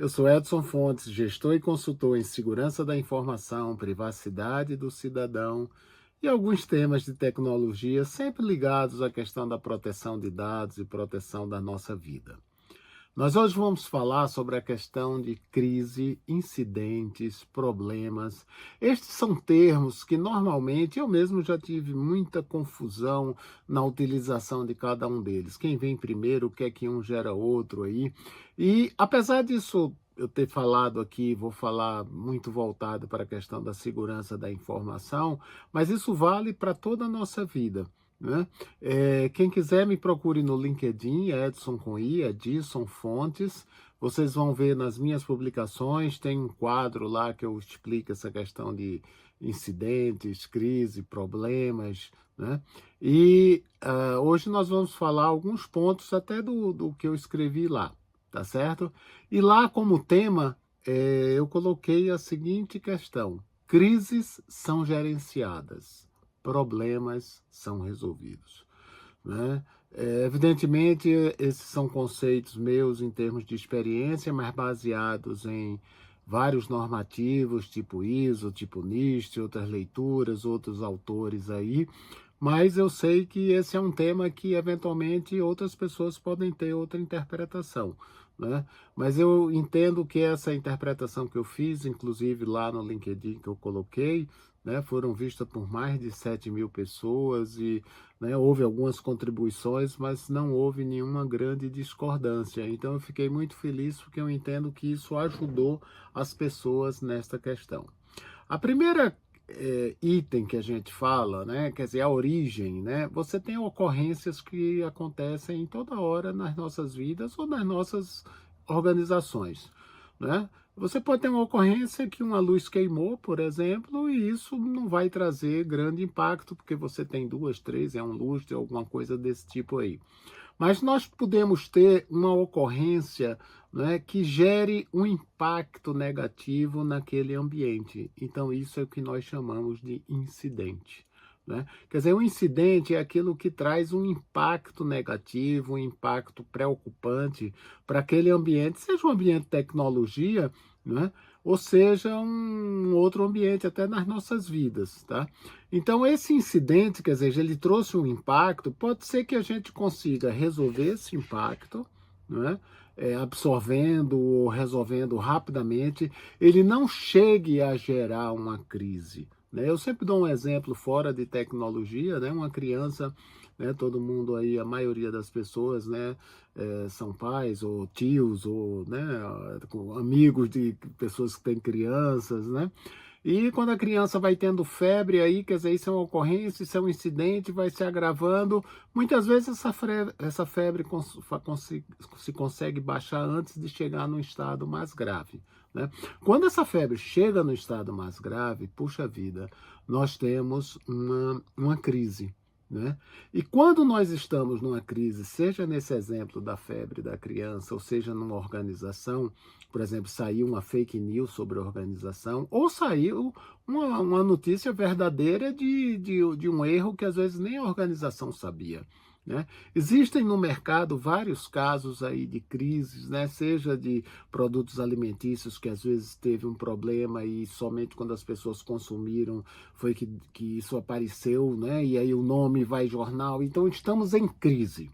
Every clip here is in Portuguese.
Eu sou Edson Fontes, gestor e consultor em segurança da informação, privacidade do cidadão e alguns temas de tecnologia, sempre ligados à questão da proteção de dados e proteção da nossa vida. Nós hoje vamos falar sobre a questão de crise, incidentes, problemas. Estes são termos que normalmente eu mesmo já tive muita confusão na utilização de cada um deles. Quem vem primeiro, o que é que um gera outro aí. E apesar disso eu ter falado aqui, vou falar muito voltado para a questão da segurança da informação, mas isso vale para toda a nossa vida, né? Quem quiser me procure no LinkedIn, Edson com I, Edson Fontes. Vocês vão ver nas minhas publicações, tem um quadro lá que eu explico essa questão de incidentes, crise, problemas, né? E hoje nós vamos falar alguns pontos até do que eu escrevi lá, tá certo? E lá como tema, eu coloquei a seguinte questão: crises são gerenciadas, problemas são resolvidos, né? Evidentemente, esses são conceitos meus em termos de experiência, mas baseados em vários normativos, tipo ISO, tipo NIST, outras leituras, outros autores aí, mas eu sei que esse é um tema que, eventualmente, outras pessoas podem ter outra interpretação, né? Mas eu entendo que essa interpretação que eu fiz, inclusive lá no LinkedIn que eu coloquei, né, foram vistas por mais de 7.000 pessoas e, né, houve algumas contribuições, mas não houve nenhuma grande discordância. Então eu fiquei muito feliz porque eu entendo que isso ajudou as pessoas nesta questão. A primeira item que a gente fala, né, quer dizer, a origem, né, você tem ocorrências que acontecem em toda hora nas nossas vidas ou nas nossas organizações, né? Você pode ter uma ocorrência que uma luz queimou, por exemplo, e isso não vai trazer grande impacto, porque você tem duas, três, um lustre, alguma coisa desse tipo aí. Mas nós podemos ter uma ocorrência, né, que gere um impacto negativo naquele ambiente. Então, isso é o que nós chamamos de incidente, né? Quer dizer, um incidente é aquilo que traz um impacto negativo, um impacto preocupante para aquele ambiente, seja um ambiente de tecnologia, né, ou seja um outro ambiente, até nas nossas vidas, tá? Então, esse incidente, quer dizer, ele trouxe um impacto, pode ser que a gente consiga resolver esse impacto, né? Absorvendo ou resolvendo rapidamente, ele não chegue a gerar uma crise, né? Eu sempre dou um exemplo fora de tecnologia, né? Uma criança, né? Todo mundo aí, a maioria das pessoas, né? São pais ou tios ou, né? Amigos de pessoas que têm crianças, né? E quando a criança vai tendo febre aí, quer dizer, isso é uma ocorrência, isso é um incidente, vai se agravando. Muitas vezes essa febre se consegue baixar antes de chegar no estado mais grave, né? Quando essa febre chega no estado mais grave, puxa vida, nós temos uma crise, né? E quando nós estamos numa crise, seja nesse exemplo da febre da criança, ou seja numa organização, por exemplo, saiu uma fake news sobre a organização, ou saiu uma notícia verdadeira de um erro que às vezes nem a organização sabia, né? Existem no mercado vários casos aí de crises, né? Seja de produtos alimentícios que às vezes teve um problema e somente quando as pessoas consumiram foi que isso apareceu, né? E aí o nome vai jornal. Então estamos em crise.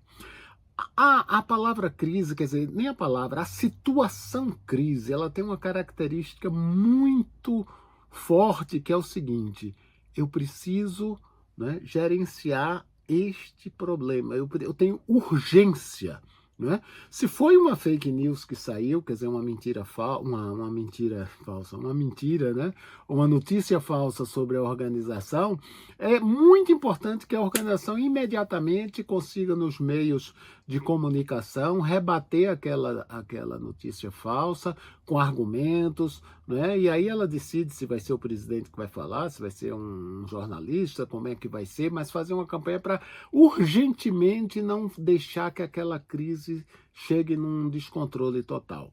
A palavra crise, quer dizer, nem a palavra, a situação crise, ela tem uma característica muito forte, que é o seguinte: eu preciso, né, gerenciar este problema, eu tenho urgência, né? Se foi uma fake news que saiu, quer dizer, uma mentira, uma mentira falsa, uma mentira, né? Uma notícia falsa sobre a organização, é muito importante que a organização imediatamente consiga, nos meios de comunicação, rebater aquela notícia falsa com argumentos, né? E aí ela decide se vai ser o presidente que vai falar, se vai ser um jornalista, como é que vai ser, mas fazer uma campanha para urgentemente não deixar que aquela crise chegue num descontrole total.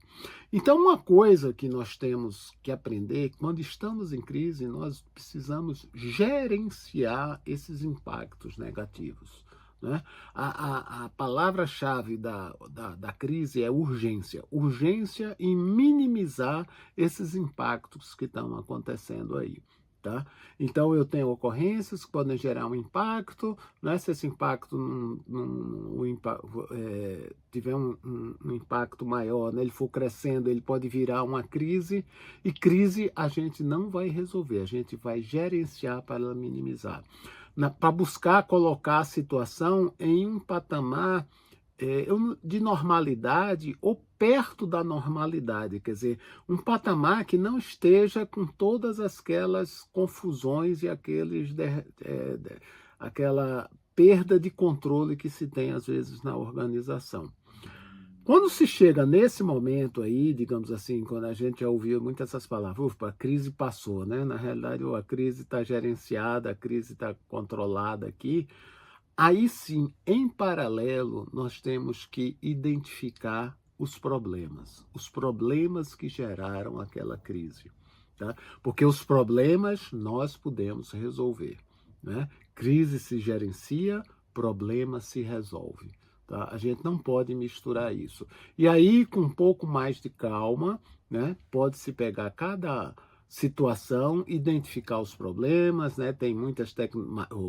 Então, uma coisa que nós temos que aprender, quando estamos em crise, nós precisamos gerenciar esses impactos negativos, né? A palavra-chave da crise é urgência. Urgência em minimizar esses impactos que estão acontecendo aí. Tá? Então, eu tenho ocorrências que podem gerar um impacto, né? Se esse impacto tiver um impacto maior, né? Ele for crescendo, ele pode virar uma crise, e crise a gente não vai resolver, a gente vai gerenciar para minimizar. Para buscar colocar a situação em um patamar de normalidade ou perto da normalidade, quer dizer, um patamar que não esteja com todas aquelas confusões e aquela perda de controle que se tem às vezes na organização. Quando se chega nesse momento aí, digamos assim, quando a gente já ouviu muitas essas palavras, ufa, a crise passou, né? Na realidade, a crise está gerenciada, a crise está controlada aqui. Aí sim, em paralelo, nós temos que identificar os problemas que geraram aquela crise, tá? Porque os problemas nós podemos resolver, né? Crise se gerencia, problema se resolve, tá? A gente não pode misturar isso. E aí, com um pouco mais de calma, né, pode-se pegar cada situação, identificar os problemas, né? Tem muitas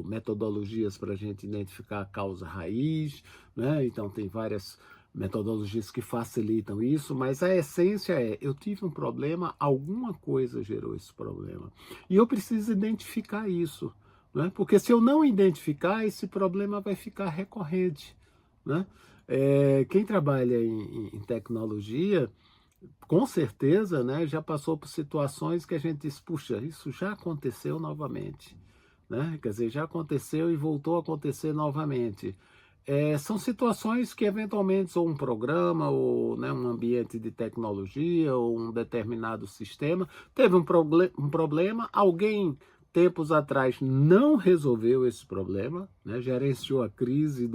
metodologias para a gente identificar a causa raiz, né? Então tem várias metodologias que facilitam isso, mas a essência é, eu tive um problema, alguma coisa gerou esse problema. E eu preciso identificar isso, né? Porque se eu não identificar, esse problema vai ficar recorrente, né? Quem trabalha em tecnologia, com certeza, né, já passou por situações que a gente diz, puxa, isso já aconteceu novamente, né? Quer dizer, já aconteceu e voltou a acontecer novamente. São situações que eventualmente ou um programa ou, né, um ambiente de tecnologia ou um determinado sistema teve um problema, alguém tempos atrás não resolveu esse problema, né, gerenciou a crise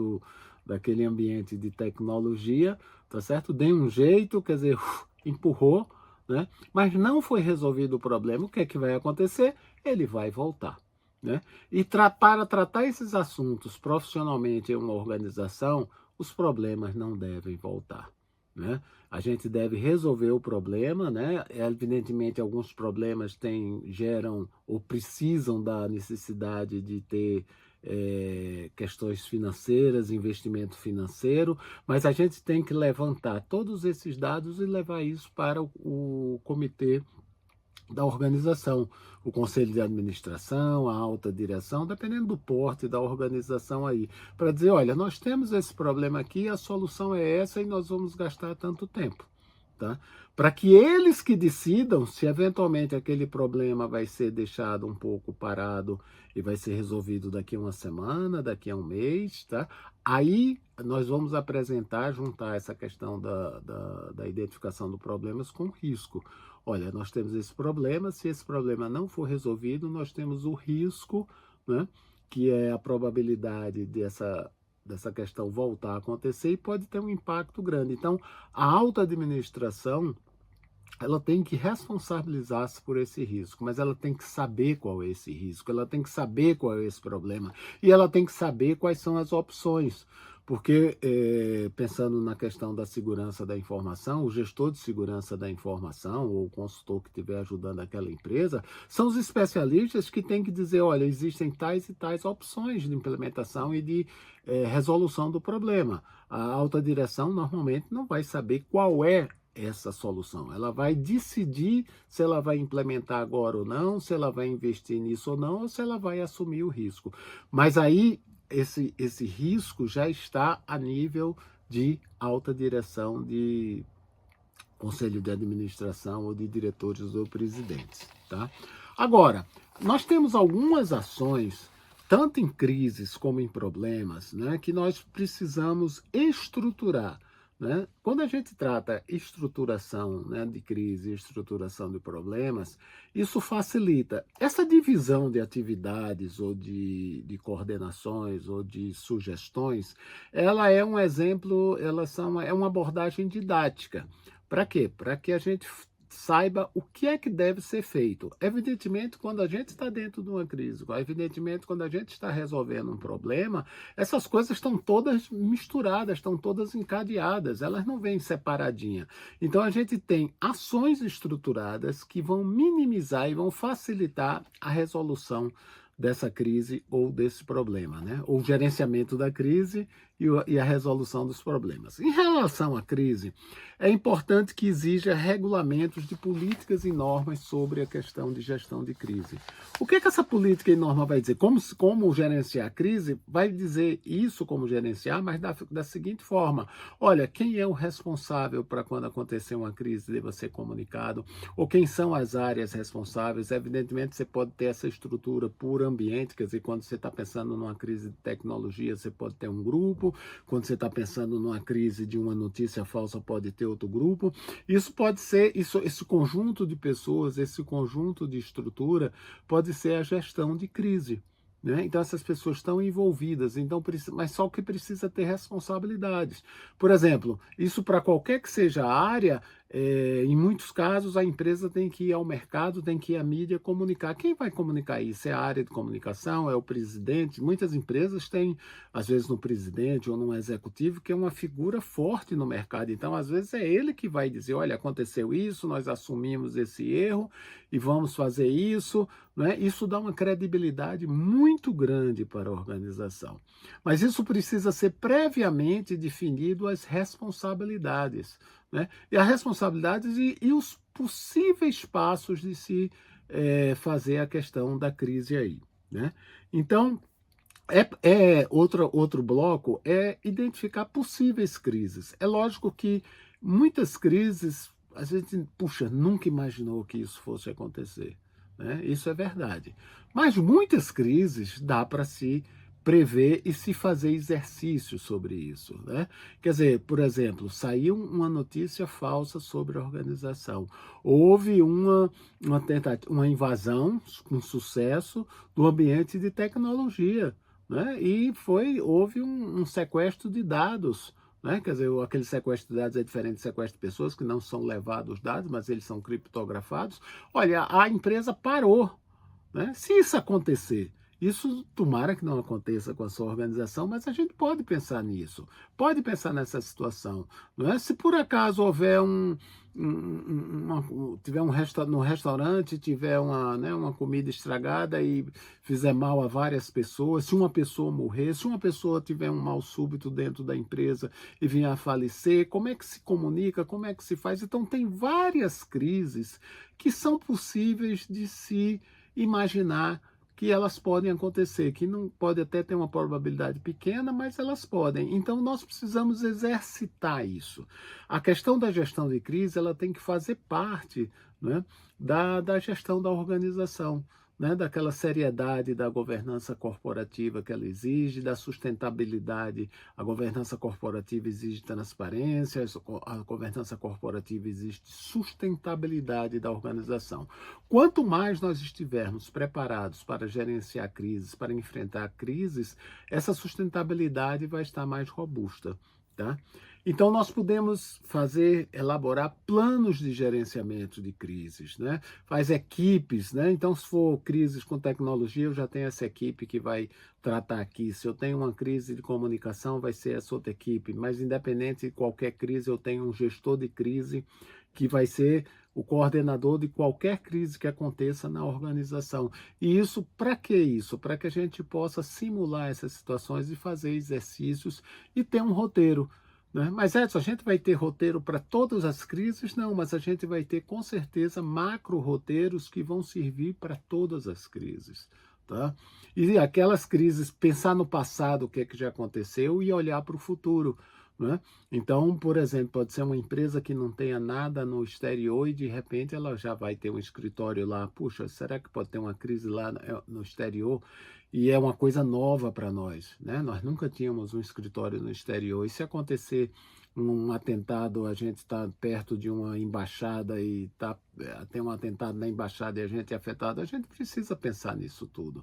daquele ambiente de tecnologia, tá certo? Deu um jeito, quer dizer, empurrou, né? Mas não foi resolvido o problema. O que é que vai acontecer? Ele vai voltar, né? E para tratar esses assuntos profissionalmente em uma organização, os problemas não devem voltar, né? A gente deve resolver o problema, né? Evidentemente, alguns problemas geram ou precisam da necessidade de ter questões financeiras, investimento financeiro, mas a gente tem que levantar todos esses dados e levar isso para o comitê da organização, o conselho de administração, a alta direção, dependendo do porte da organização aí, para dizer, olha, nós temos esse problema aqui, a solução é essa e nós vamos gastar tanto tempo, tá? Para que eles que decidam se eventualmente aquele problema vai ser deixado um pouco parado e vai ser resolvido daqui a uma semana, daqui a um mês, tá? Aí nós vamos juntar essa questão da identificação dos problemas com risco. Olha, nós temos esse problema, se esse problema não for resolvido, nós temos o risco, né, que é a probabilidade dessa questão voltar a acontecer e pode ter um impacto grande. Então, a alta administração, ela tem que responsabilizar-se por esse risco, mas ela tem que saber qual é esse risco, ela tem que saber qual é esse problema e ela tem que saber quais são as opções. Porque, pensando na questão da segurança da informação, o gestor de segurança da informação ou o consultor que estiver ajudando aquela empresa, são os especialistas que têm que dizer, olha, existem tais e tais opções de implementação e de resolução do problema. A alta direção normalmente não vai saber qual é essa solução. Ela vai decidir se ela vai implementar agora ou não, se ela vai investir nisso ou não, ou se ela vai assumir o risco. Mas aí esse risco já está a nível de alta direção de conselho de administração ou de diretores ou presidentes, tá? Agora, nós temos algumas ações, tanto em crises como em problemas, né, que nós precisamos estruturar, né? Quando a gente trata estruturação, né, de crise, estruturação de problemas, isso facilita. Essa divisão de atividades ou de coordenações ou de sugestões, ela é um exemplo, é uma abordagem didática. Para quê? Para que a gente saiba o que é que deve ser feito. Evidentemente, quando a gente está dentro de uma crise, evidentemente, quando a gente está resolvendo um problema, essas coisas estão todas misturadas, estão todas encadeadas, elas não vêm separadinha. Então, a gente tem ações estruturadas que vão minimizar e vão facilitar a resolução dessa crise ou desse problema, né? O gerenciamento da crise e a resolução dos problemas. Em relação à crise, é importante que exija regulamentos de políticas e normas sobre a questão de gestão de crise. O que é que essa política e norma vai dizer? Como gerenciar a crise? Vai dizer isso como gerenciar, mas da seguinte forma: olha, quem é o responsável para quando acontecer uma crise deva ser comunicado, ou quem são as áreas responsáveis? Evidentemente, você pode ter essa estrutura por ambiente, quer dizer, quando você está pensando numa crise de tecnologia, você pode ter um grupo, quando você está pensando numa crise de uma notícia falsa, pode ter outro grupo. Isso pode ser, esse conjunto de pessoas, esse conjunto de estrutura, pode ser a gestão de crise. Né? Então, essas pessoas estão envolvidas, então, mas só que precisa ter responsabilidades. Por exemplo, isso para qualquer que seja a área, em muitos casos a empresa tem que ir ao mercado, tem que ir à mídia comunicar. Quem vai comunicar isso? É a área de comunicação? É o presidente? Muitas empresas têm, às vezes, no presidente ou no executivo, que é uma figura forte no mercado. Então, às vezes, é ele que vai dizer, olha, aconteceu isso, nós assumimos esse erro e vamos fazer isso. Né? Isso dá uma credibilidade muito grande para a organização. Mas isso precisa ser previamente definido as responsabilidades. Né? E as responsabilidades e os possíveis passos de se fazer a questão da crise aí. Né? Então, outro bloco é identificar possíveis crises. É lógico que muitas crises, a gente, puxa, nunca imaginou que isso fosse acontecer. Né? Isso é verdade. Mas muitas crises dá para se prever e se fazer exercício sobre isso. Né? Quer dizer, por exemplo, saiu uma notícia falsa sobre a organização. Houve uma invasão com sucesso do ambiente de tecnologia. Né? E houve um sequestro de dados. Né? Quer dizer, aquele sequestro de dados é diferente de sequestro de pessoas, que não são levados os dados, mas eles são criptografados. Olha, a empresa parou. Né? Se isso acontecer, isso tomara que não aconteça com a sua organização, mas a gente pode pensar nisso, pode pensar nessa situação. Não é? Se por acaso houver no restaurante tiver uma comida estragada e fizer mal a várias pessoas, se uma pessoa morrer, se uma pessoa tiver um mal súbito dentro da empresa e vir a falecer, como é que se comunica, como é que se faz? Então tem várias crises que são possíveis de se imaginar que elas podem acontecer, que não pode até ter uma probabilidade pequena, mas elas podem. Então nós precisamos exercitar isso. A questão da gestão de crise, ela tem que fazer parte, né, da gestão da organização. Né, daquela seriedade da governança corporativa que ela exige, da sustentabilidade. A governança corporativa exige transparência, a governança corporativa exige sustentabilidade da organização. Quanto mais nós estivermos preparados para gerenciar crises, para enfrentar crises, essa sustentabilidade vai estar mais robusta. Tá? Então, nós podemos elaborar planos de gerenciamento de crises, né? Faz equipes, né? Então, se for crises com tecnologia, eu já tenho essa equipe que vai tratar aqui. Se eu tenho uma crise de comunicação, vai ser essa outra equipe. Mas, independente de qualquer crise, eu tenho um gestor de crise que vai ser o coordenador de qualquer crise que aconteça na organização. E isso, para que isso? Para que a gente possa simular essas situações e fazer exercícios e ter um roteiro. Né? Mas, Edson, a gente vai ter roteiro para todas as crises? Não, mas a gente vai ter, com certeza, macro-roteiros que vão servir para todas as crises. Tá? E aquelas crises, pensar no passado, o que é que já aconteceu, e olhar para o futuro. Né? Então, por exemplo, pode ser uma empresa que não tenha nada no exterior e, de repente, ela já vai ter um escritório lá. Puxa, será que pode ter uma crise lá no exterior? E é uma coisa nova para nós, né? Nós nunca tínhamos um escritório no exterior. E se acontecer um atentado, a gente está perto de uma embaixada e tem um atentado na embaixada e a gente é afetado, a gente precisa pensar nisso tudo.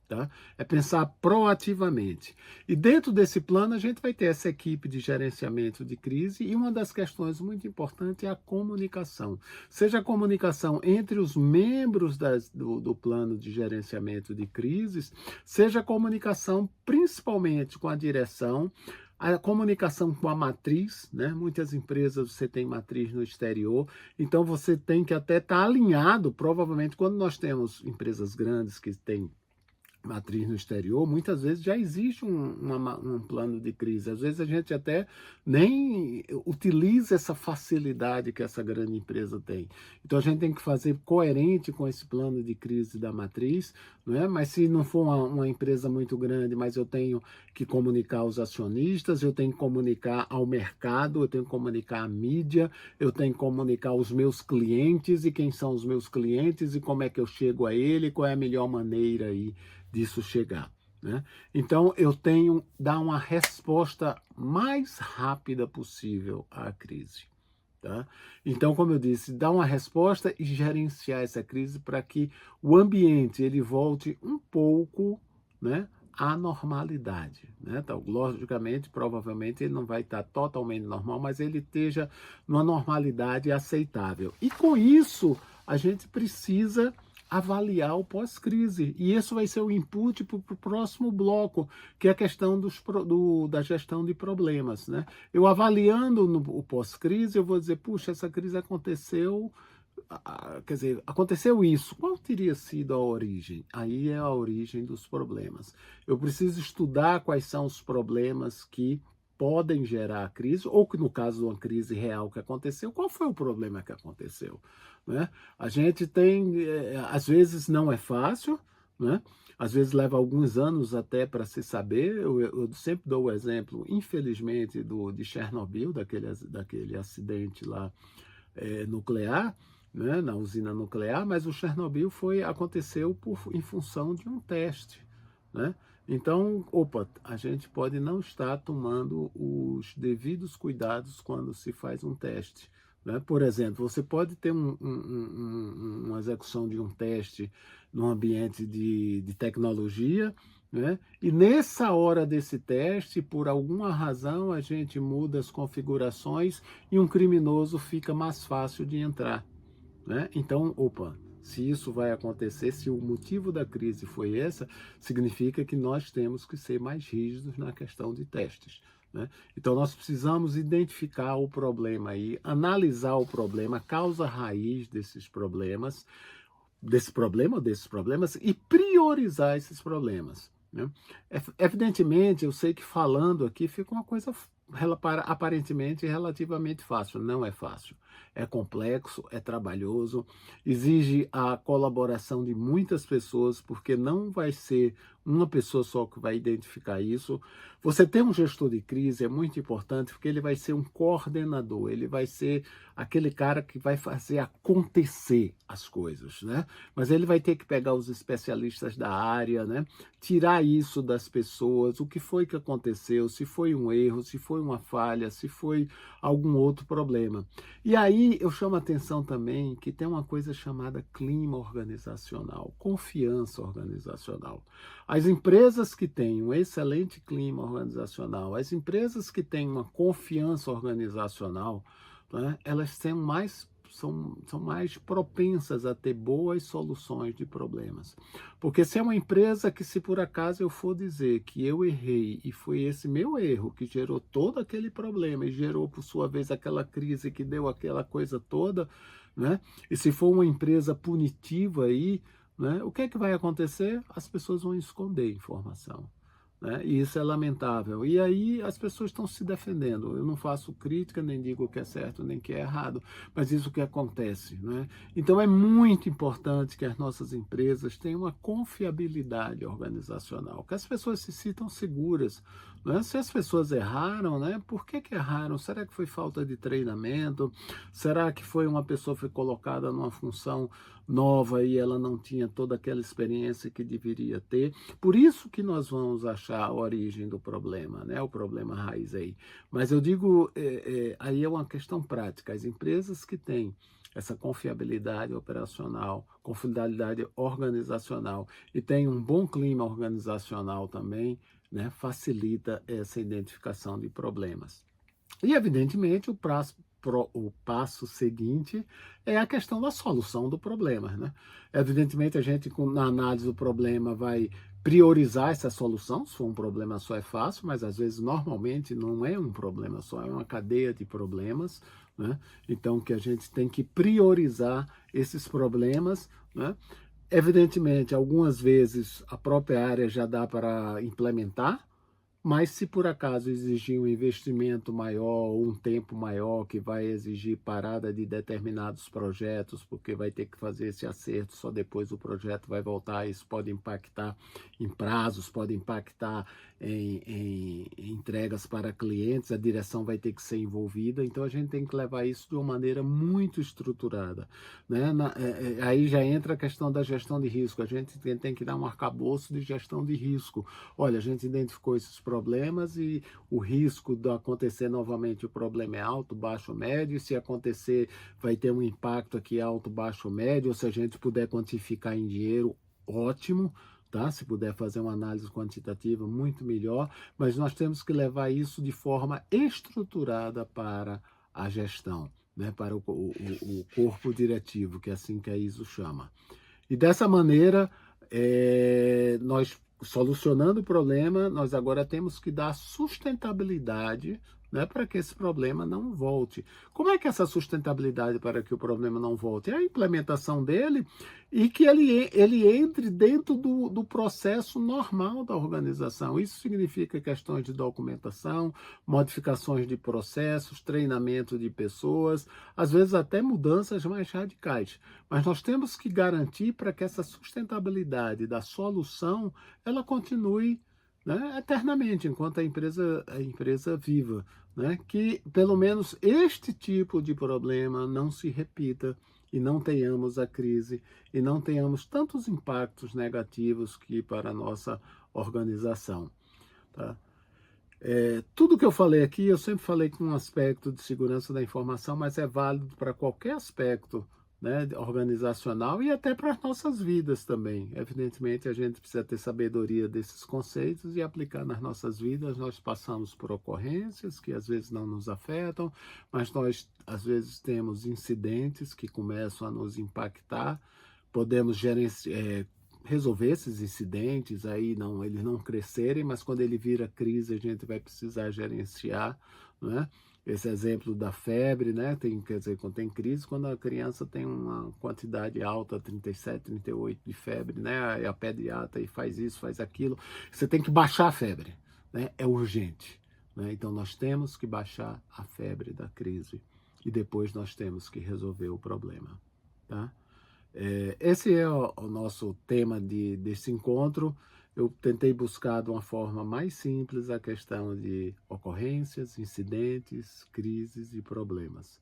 Tá? É pensar proativamente. E dentro desse plano, a gente vai ter essa equipe de gerenciamento de crise, e uma das questões muito importantes é a comunicação. Seja a comunicação entre os membros do plano de gerenciamento de crises, seja a comunicação principalmente com a direção, a comunicação com a matriz, né? Muitas empresas você tem matriz no exterior, então você tem que até estar alinhado, provavelmente quando nós temos empresas grandes que têm matriz no exterior, muitas vezes já existe um plano de crise. Às vezes a gente até nem utiliza essa facilidade que essa grande empresa tem. Então a gente tem que fazer coerente com esse plano de crise da matriz, não é? Mas se não for uma empresa muito grande, mas eu tenho que comunicar aos acionistas, eu tenho que comunicar ao mercado, eu tenho que comunicar à mídia, eu tenho que comunicar aos meus clientes, e quem são os meus clientes e como é que eu chego a ele, qual é a melhor maneira aí disso chegar, né? Então eu tenho que dar uma resposta mais rápida possível à crise, tá? Então, como eu disse, dar uma resposta e gerenciar essa crise para que o ambiente ele volte um pouco, né, à normalidade, né? Então, logicamente, provavelmente ele não vai estar totalmente normal, mas ele esteja numa normalidade aceitável. E com isso a gente precisa avaliar o pós-crise. E isso vai ser o input para o próximo bloco, que é a questão da gestão de problemas, né? Eu avaliando o pós-crise, eu vou dizer, puxa, essa crise aconteceu, quer dizer, aconteceu isso. Qual teria sido a origem? Aí é a origem dos problemas. Eu preciso estudar quais são os problemas que podem gerar a crise, ou que no caso de uma crise real que aconteceu, qual foi o problema que aconteceu, né? A gente tem, às vezes não é fácil, né? Às vezes leva alguns anos até para se saber. Eu sempre dou o exemplo, infelizmente, de Chernobyl, daquele acidente lá nuclear, né, na usina nuclear, mas o Chernobyl aconteceu em função de um teste, né? Então, a gente pode não estar tomando os devidos cuidados quando se faz um teste, né? Por exemplo, você pode ter uma execução de um teste num ambiente de tecnologia, né? E nessa hora desse teste, por alguma razão, a gente muda as configurações e um criminoso fica mais fácil de entrar, né? Então, se isso vai acontecer, se o motivo da crise foi essa, significa que nós temos que ser mais rígidos na questão de testes, né? Então, nós precisamos identificar o problema aí, analisar o problema, a causa raiz desse problema ou desses problemas, e priorizar esses problemas, né? Evidentemente, eu sei que falando aqui fica uma coisa aparentemente relativamente fácil. Não é fácil. É complexo, é trabalhoso, exige a colaboração de muitas pessoas, porque não vai ser uma pessoa só que vai identificar isso. Você ter um gestor de crise é muito importante, porque ele vai ser um coordenador, ele vai ser aquele cara que vai fazer acontecer as coisas, né? Mas ele vai ter que pegar os especialistas da área, né? Tirar isso das pessoas, o que foi que aconteceu, se foi um erro, se foi uma falha, se foi algum outro problema. E aí eu chamo a atenção também que tem uma coisa chamada clima organizacional, confiança organizacional. As empresas que têm um excelente clima organizacional, as empresas que têm uma confiança organizacional, né, elas são mais propensas a ter boas soluções de problemas. Porque se é uma empresa que, se por acaso eu for dizer que eu errei e foi esse meu erro que gerou todo aquele problema e gerou, por sua vez, aquela crise que deu aquela coisa toda, né? E se for uma empresa punitiva aí, né, o que é que vai acontecer? As pessoas vão esconder informação, né? E isso é lamentável. E aí as pessoas estão se defendendo. Eu não faço crítica, nem digo o que é certo, nem o que é errado, mas isso que acontece, né? Então é muito importante que as nossas empresas tenham uma confiabilidade organizacional, que as pessoas se sintam seguras, né? Se as pessoas erraram, né? Por que erraram? Será que foi falta de treinamento? Será que foi uma pessoa que foi colocada numa função nova e ela não tinha toda aquela experiência que deveria ter? Por isso que nós vamos achar a origem do problema, né? O problema raiz aí. Mas eu digo, aí é uma questão prática. As empresas que têm essa confiabilidade operacional, confiabilidade organizacional e tem um bom clima organizacional também, né, facilita essa identificação de problemas. E, evidentemente, o passo seguinte é a questão da solução do problema, né? Evidentemente, a gente, na análise do problema, vai priorizar essa solução. Se for um problema só é fácil, mas às vezes, normalmente, não é um problema só, é uma cadeia de problemas, né? Então, que a gente tem que priorizar esses problemas, né? Evidentemente, algumas vezes a própria área já dá para implementar, mas se por acaso exigir um investimento maior, um tempo maior, que vai exigir parada de determinados projetos, porque vai ter que fazer esse acerto, só depois o projeto vai voltar, isso pode impactar em prazos, pode impactar em entregas para clientes, a direção vai ter que ser envolvida, então a gente tem que levar isso de uma maneira muito estruturada, né? Aí já entra a questão da gestão de risco, a gente tem que dar um arcabouço de gestão de risco. Olha, a gente identificou esses problemas e o risco de acontecer novamente o problema é alto, baixo, médio, e se acontecer vai ter um impacto aqui alto, baixo, médio, ou se a gente puder quantificar em dinheiro, ótimo, tá? Se puder fazer uma análise quantitativa, muito melhor, mas nós temos que levar isso de forma estruturada para a gestão, né? Para o corpo diretivo, que é assim que a ISO chama. E dessa maneira, nós solucionando o problema, nós agora temos que dar sustentabilidade, né, para que esse problema não volte. Como é que é essa sustentabilidade para que o problema não volte? É a implementação dele e que ele entre dentro do processo normal da organização. Isso significa questões de documentação, modificações de processos, treinamento de pessoas, às vezes até mudanças mais radicais. Mas nós temos que garantir para que essa sustentabilidade da solução ela continue, né, eternamente, enquanto a empresa viva, né, que pelo menos este tipo de problema não se repita e não tenhamos a crise e não tenhamos tantos impactos negativos que para a nossa organização. Tá? Tudo que eu falei aqui, eu sempre falei com um aspecto de segurança da informação, mas é válido para qualquer aspecto, né, organizacional e até para as nossas vidas também. Evidentemente, a gente precisa ter sabedoria desses conceitos e aplicar nas nossas vidas. Nós passamos por ocorrências que às vezes não nos afetam, mas nós às vezes temos incidentes que começam a nos impactar. Podemos resolver esses incidentes aí, não, eles não crescerem, mas quando ele vira crise a gente vai precisar gerenciar, né? Esse exemplo da febre, né? Quer dizer, quando tem crise, quando a criança tem uma quantidade alta, 37, 38 de febre, né? A pediatra e faz isso, faz aquilo, você tem que baixar a febre, né? É urgente, né? Então nós temos que baixar a febre da crise e depois nós temos que resolver o problema, tá? Esse é o nosso tema desse encontro. Eu tentei buscar de uma forma mais simples a questão de ocorrências, incidentes, crises e problemas.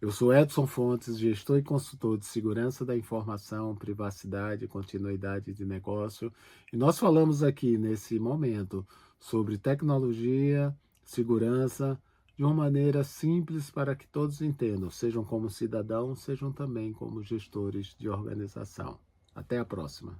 Eu sou Edson Fontes, gestor e consultor de segurança da informação, privacidade e continuidade de negócio. E nós falamos aqui nesse momento sobre tecnologia, segurança, de uma maneira simples para que todos entendam, sejam como cidadãos, sejam também como gestores de organização. Até a próxima.